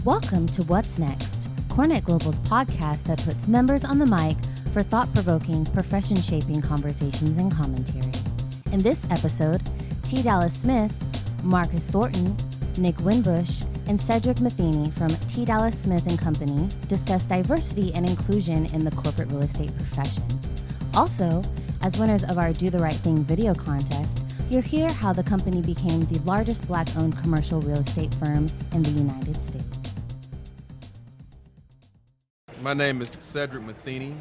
Welcome to What's Next, CoreNet Global's podcast that puts members on the mic for thought-provoking, profession-shaping conversations and commentary. In this episode, T. Dallas Smith, Marcus Thornton, Nick Winbush, and Cedric Matheny from T. Dallas Smith & Company discuss diversity and inclusion in the corporate real estate profession. Also, as winners of our Do the Right Thing video contest, you'll hear how the company became the largest Black-owned commercial real estate firm in the United States. My name is Cedric Matheny,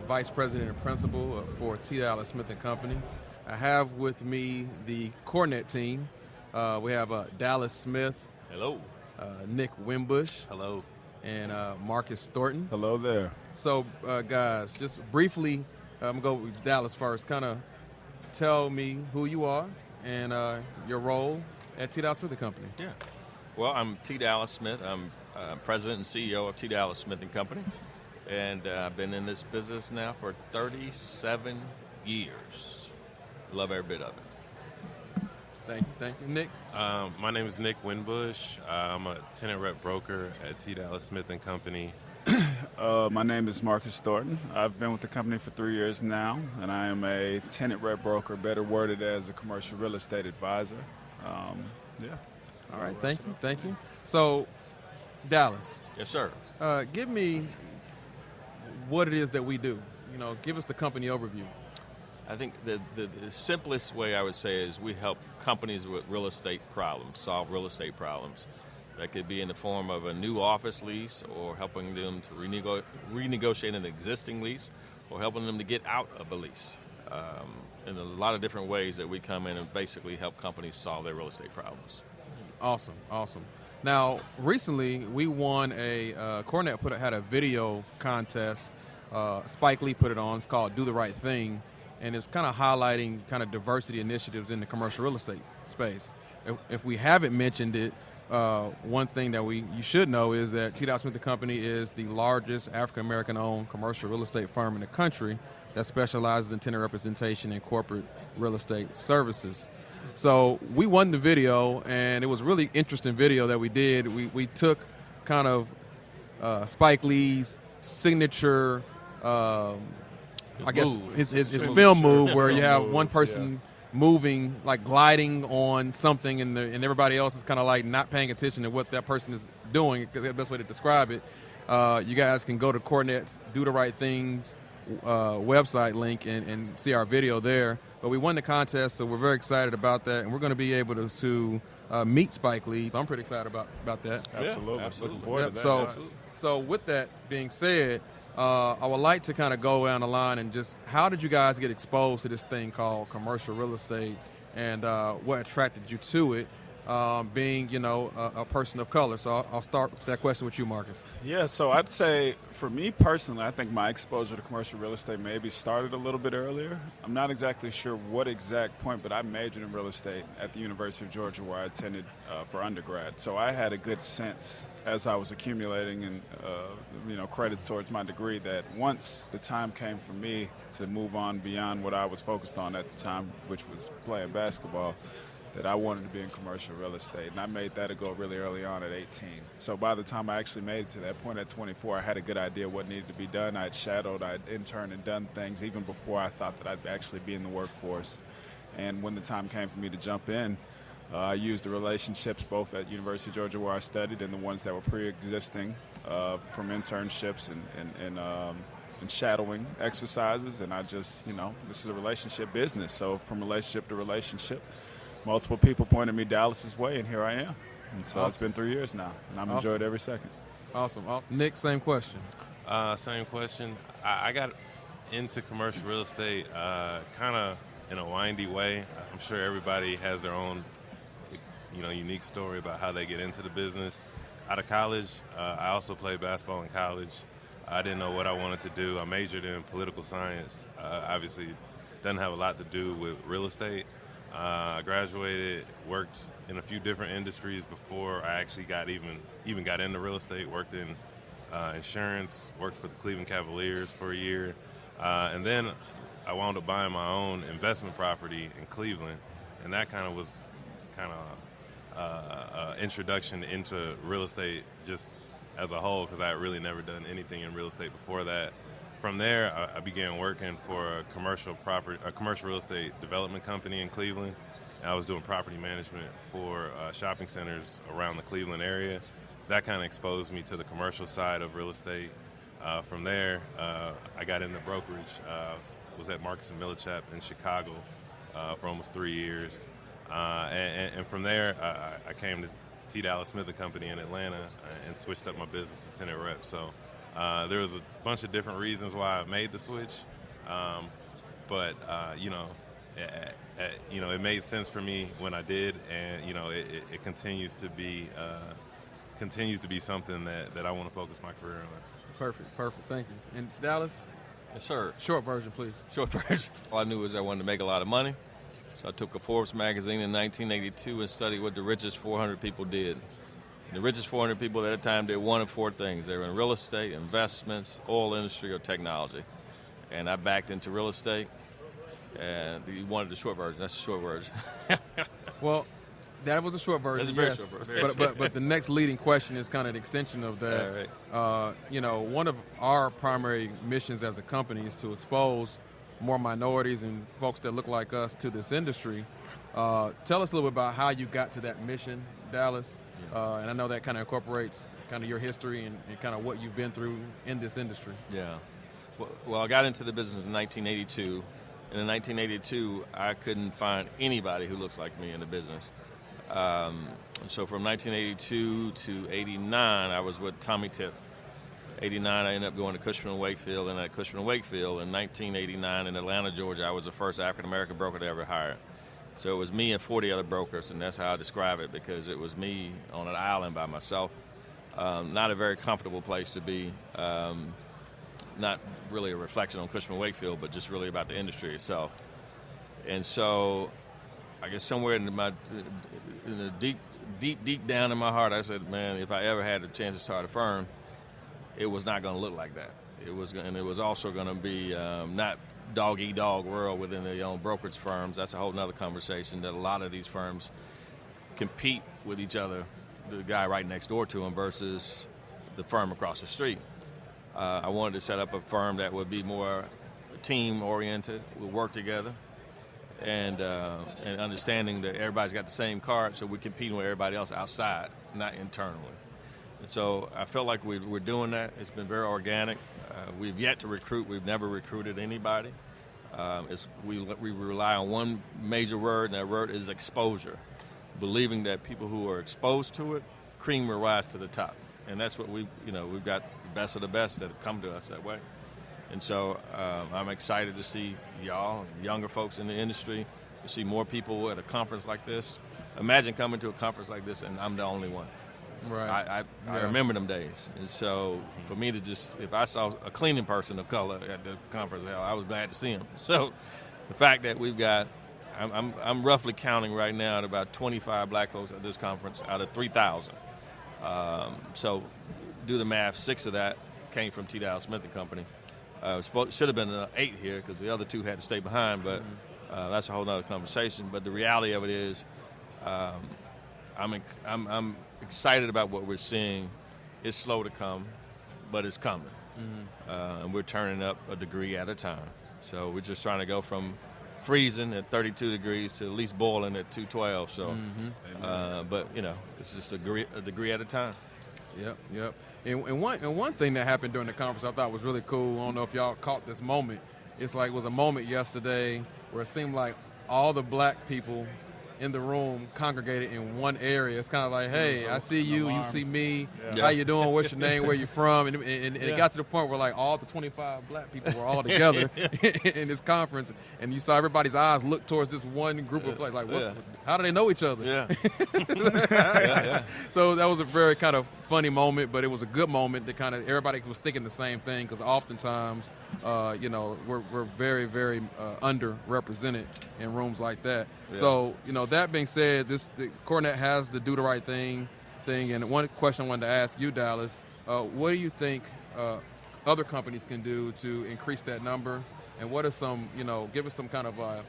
Vice President and Principal for T. Dallas Smith & Company. I have with me the CoreNet team. We have Dallas Smith. Hello. Nick Winbush. Hello. And Marcus Thornton. Hello there. So, guys, just briefly, I'm going to go with Dallas first. Kind of tell me who you are and your role at T. Dallas Smith & Company. Yeah. Well, I'm T. Dallas Smith. I'm President and CEO of T. Dallas Smith & Company. And I've been in this business now for 37 years. Love every bit of it. Thank you. Nick? My name is Nick Winbush. I'm a tenant rep broker at T. Dallas Smith & Company. My name is Marcus Thornton. I've been with the company for 3 years now, and I am a tenant rep broker, better worded as a commercial real estate advisor. All right, thank you. So, Dallas. Yes, sir. Give me what it is that we do. Give us the company overview. I think the simplest way I would say is we help companies with real estate problems, solve real estate problems. That could be in the form of a new office lease or helping them to renegotiate an existing lease or helping them to get out of a lease. In a lot of different ways that we come in and basically help companies solve their real estate problems. Awesome. Now, recently we won CoreNet had a video contest. Spike Lee put it on. It's called Do the Right Thing. And it's kind of highlighting kind of diversity initiatives in the commercial real estate space. If we haven't mentioned it, one thing that you should know is that T. Dallas Smith & Company is the largest African-American-owned commercial real estate firm in the country that specializes in tenant representation and corporate real estate services. So we won the video, and it was a really interesting video that we did. We took kind of Spike Lee's signature his film move where you have one person moving, like gliding on something, and everybody else is kind of like not paying attention to what that person is doing. Because that's the best way to describe it. You guys can go to CoreNet's Do the Right Things website link and see our video there. But we won the contest, so we're very excited about that, and we're going to be able to meet Spike Lee. So I'm pretty excited about that. Absolutely. Absolutely. Looking forward to that. So with that being said, I would like to kind of go down the line and just, how did you guys get exposed to this thing called commercial real estate, and what attracted you to it, being, a person of color? So I'll start that question with you, Marcus. Yeah, so I'd say for me personally, I think my exposure to commercial real estate maybe started a little bit earlier. I'm not exactly sure what exact point, but I majored in real estate at the University of Georgia, where I attended for undergrad. So I had a good sense as I was accumulating and credits towards my degree that once the time came for me to move on beyond what I was focused on at the time, which was playing basketball, that I wanted to be in commercial real estate. And I made that a goal really early on at 18. So by the time I actually made it to that point at 24, I had a good idea what needed to be done. I'd shadowed, I'd interned and done things even before I thought that I'd actually be in the workforce. And when the time came for me to jump in, I used the relationships both at University of Georgia where I studied and the ones that were pre-existing from internships and shadowing exercises. And I just, this is a relationship business. So from relationship to relationship, multiple people pointed me Dallas's way, and here I am. And so It's been 3 years now, and I've enjoyed every second. Awesome. Nick, same question. Same question. I got into commercial real estate kind of in a windy way. I'm sure everybody has their own unique story about how they get into the business. Out of college, I also played basketball in college. I didn't know what I wanted to do. I majored in political science. Obviously, doesn't have a lot to do with real estate. I graduated, worked in a few different industries before I actually got into real estate. Worked in insurance, worked for the Cleveland Cavaliers for a year, and then I wound up buying my own investment property in Cleveland, and that kind of was introduction into real estate just as a whole, because I had really never done anything in real estate before that. From there, I began working for a commercial real estate development company in Cleveland. I was doing property management for shopping centers around the Cleveland area. That kind of exposed me to the commercial side of real estate. From there, I got into brokerage. Was at Marcus & Millichap in Chicago for almost 3 years. And from there, I came to TDS&Co Company in Atlanta and switched up my business to tenant rep. So there was a bunch of different reasons why I made the switch. But it made sense for me when I did, and it continues to be something that I want to focus my career on. Perfect. Thank you. And Dallas? Yes, sir. Short version, please. Short version. All I knew was I wanted to make a lot of money. So I took a Forbes magazine in 1982 and studied what the richest 400 people did. The richest 400 people at that time did one of four things. They were in real estate, investments, oil industry, or technology. And I backed into real estate. And you wanted the short version. That's the short version. Well, that was a short version, That's a very yes. short version. But the next leading question is kind of an extension of that. All right. One of our primary missions as a company is to expose more minorities and folks that look like us to this industry. Tell us a little bit about how you got to that mission, Dallas. And I know that kind of incorporates kind of your history and kind of what you've been through in this industry. Yeah. Well, I got into the business in 1982. And in 1982, I couldn't find anybody who looks like me in the business. So from 1982 to 89, I was with Tommy Tip. 89, I ended up going to Cushman & Wakefield, and at Cushman & Wakefield in 1989 in Atlanta, Georgia, I was the first African-American broker to ever hire. So it was me and 40 other brokers, and that's how I describe it, because it was me on an island by myself. Not a very comfortable place to be. Not really a reflection on Cushman & Wakefield, but just really about the industry itself. And so I guess somewhere in the deep down in my heart, I said, man, if I ever had a chance to start a firm, it was not going to look like that. It was also going to be not dog-eat-dog world within their own brokerage firms. That's a whole nother conversation, that a lot of these firms compete with each other, the guy right next door to them versus the firm across the street. I wanted to set up a firm that would be more team-oriented, would work together, and understanding that everybody's got the same card, so we're competing with everybody else outside, not internally. And so I felt like we're doing that. It's been very organic. We've yet to recruit. We've never recruited anybody. We rely on one major word, and that word is exposure, believing that people who are exposed to it, cream will rise to the top. And that's what we've got the best of the best that have come to us that way. And so I'm excited to see y'all, younger folks in the industry, to see more people at a conference like this. Imagine coming to a conference like this and I'm the only one. Right. I remember them days. And so for me to if I saw a cleaning person of color at the conference, I was glad to see them. So the fact that we've got, I'm roughly counting right now at about 25 black folks at this conference out of 3,000. So do the math, 6 of that came from TDS&Co Company. Should have been 8 here because the other 2 had to stay behind, but that's a whole other conversation. But the reality of it is I'm excited about what we're seeing. It's slow to come, but it's coming. And we're turning up a degree at a time. So we're just trying to go from freezing at 32 degrees to at least boiling at 212. So, but it's just a degree at a time. Yep. And one thing that happened during the conference I thought was really cool. I don't know if y'all caught this moment. It was a moment yesterday where it seemed like all the black people in the room congregated in one area. It's kind of like, hey, I see you, you see me. Yeah. How you doing? What's your name? Where you from? And it got to the point where like all the 25 black people were all together in this conference, and you saw everybody's eyes look towards this one group of like, how do they know each other? So that was a very kind of funny moment, but it was a good moment that kind of everybody was thinking the same thing, because oftentimes, we're very, very underrepresented in rooms like that. Yeah. So, that being said, the CoreNet has the Do the Right thing, and one question I wanted to ask you, Dallas, what do you think other companies can do to increase that number, and what are some, give us some kind of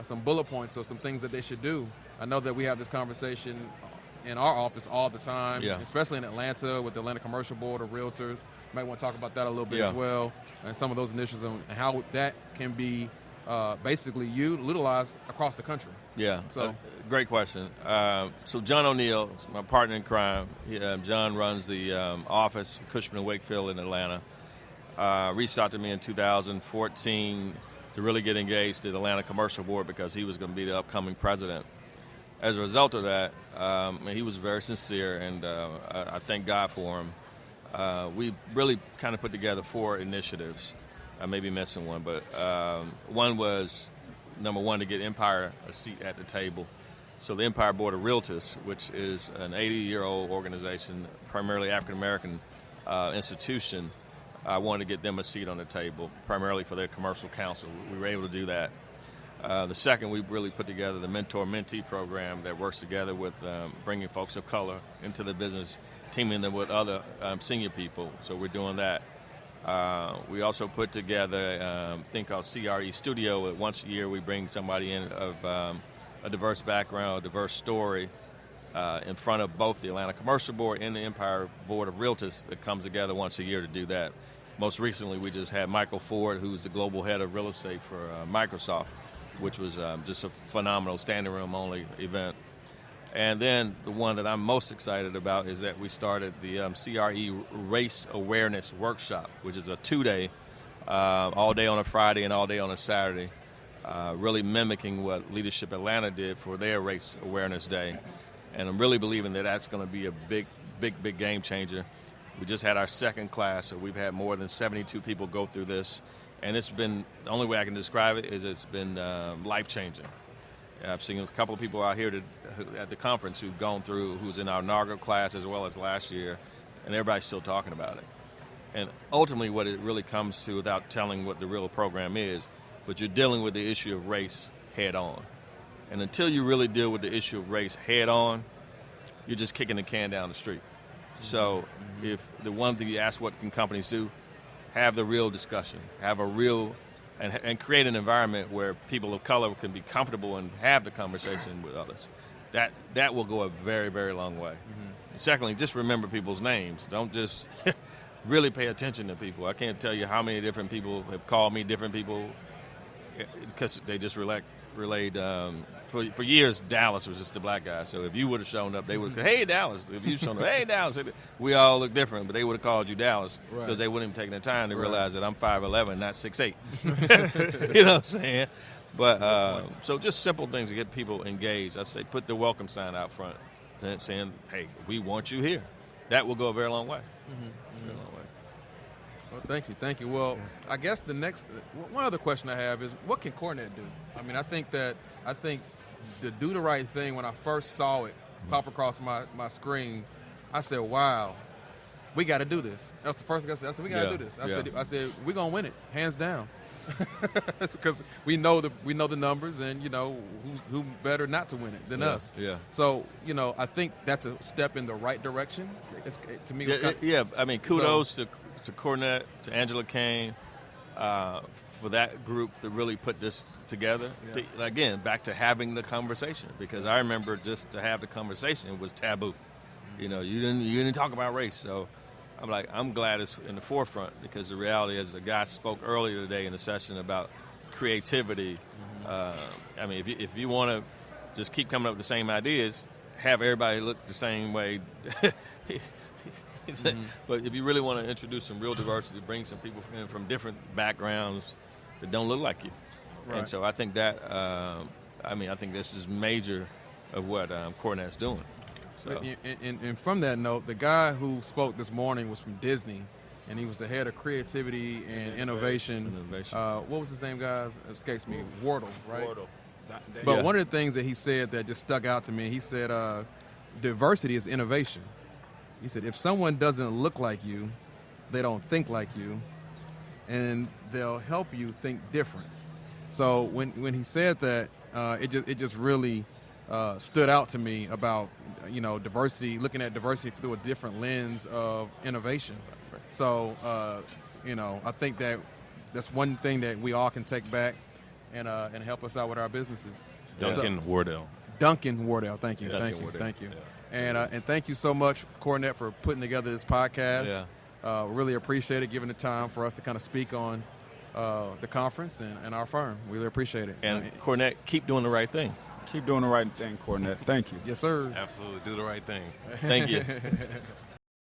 some bullet points or some things that they should do? I know that we have this conversation in our office all the time, Yeah. especially in Atlanta with the Atlanta Commercial Board of Realtors. Might want to talk about that a little bit as well, and some of those initiatives and how that can be basically utilized across the country. Yeah, So great question. So John O'Neill, my partner in crime, John runs the office, Cushman & Wakefield in Atlanta. Reached out to me in 2014 to really get engaged to the Atlanta Commercial Board because he was going to be the upcoming president. As a result of that, he was very sincere, and I thank God for him. We really kind of put together 4 initiatives. I may be missing one, but one was, number one, to get Empire a seat at the table. So the Empire Board of Realtors, which is an 80-year-old organization, primarily African-American institution, I wanted to get them a seat on the table, primarily for their commercial counsel. We were able to do that. The second, we really put together the mentor-mentee program that works together with bringing folks of color into the business, teaming them with other senior people. So we're doing that. We also put together a thing called CRE Studio. Once a year, we bring somebody in of a diverse background, a diverse story, in front of both the Atlanta Commercial Board and the Empire Board of Realtors that comes together once a year to do that. Most recently, we just had Michael Ford, who's the global head of real estate for Microsoft, which was just a phenomenal standing room only event. And then the one that I'm most excited about is that we started the CRE Race Awareness Workshop, which is a 2-day, all day on a Friday and all day on a Saturday, really mimicking what Leadership Atlanta did for their Race Awareness Day. And I'm really believing that that's going to be a big game changer. We just had our second class, so we've had more than 72 people go through this. And it's been, the only way I can describe it is it's been life-changing. I've seen a couple of people out here at the conference who've gone through, who's in our inaugural class as well as last year, and everybody's still talking about it. And ultimately what it really comes to, without telling what the real program is, but you're dealing with the issue of race head on. And until you really deal with the issue of race head on, you're just kicking the can down the street. So if the one thing you ask, what can companies do? Have the real discussion, have a real, and create an environment where people of color can be comfortable and have the conversation with others. That will go a very, very long way. Secondly, just remember people's names. Don't just really pay attention to people. I can't tell you how many different people have called me different people because they just relayed. For years, Dallas was just the black guy. So if you would have shown up, they would have said, hey, Dallas. If you shown up, hey, Dallas. We all look different, but they would have called you Dallas because they wouldn't have taken the time to realize that I'm 5'11", not 6'8". You know what I'm saying? But so just simple things to get people engaged. I say put the welcome sign out front saying, hey, we want you here. That will go a very long way. Very long way. Well, thank you. Well, I guess the next one other question I have is, what can CoreNet do? I mean, I think the do the right thing, when I first saw it pop across my screen, I said, wow, we got to do this. That's the first thing I said. I said, we got to do this. I said, we're going to win it, hands down. Because we know the numbers, and you know who better not to win it than us. Yeah. So I think that's a step in the right direction. To me, I mean, kudos to CoreNet, to Angela Kane, for that group to really put this together. Again, back to having the conversation, because I remember just to have the conversation was taboo. You didn't talk about race. So I'm glad it's in the forefront, because the reality is, the guy spoke earlier today in the session about creativity. I mean, if you want to just keep coming up with the same ideas, have everybody look the same way. But if you really want to introduce some real diversity, bring some people from different backgrounds that don't look like you. Right. And so I think that, I think this is major of what CoreNet's doing. So. And from that note, the guy who spoke this morning was from Disney, and he was the head of creativity and innovation. What was his name, guys? It escapes me. Wardle, right? Wardle. But one of the things that he said that just stuck out to me, he said diversity is innovation. He said, if someone doesn't look like you, they don't think like you, and they'll help you think different. So when he said that, it just really stood out to me about diversity, looking at diversity through a different lens of innovation. So I think that's one thing that we all can take back and help us out with our businesses. Duncan Wardell. Duncan Wardell, thank you, Yeah. thank you. And thank you so much, CoreNet, for putting together this podcast. Yeah. Really appreciate it, giving the time for us to kind of speak on the conference and our firm. Really appreciate it. And CoreNet, keep doing the right thing. Keep doing the right thing, CoreNet. Thank you. Yes, sir. Absolutely. Do the right thing. Thank you.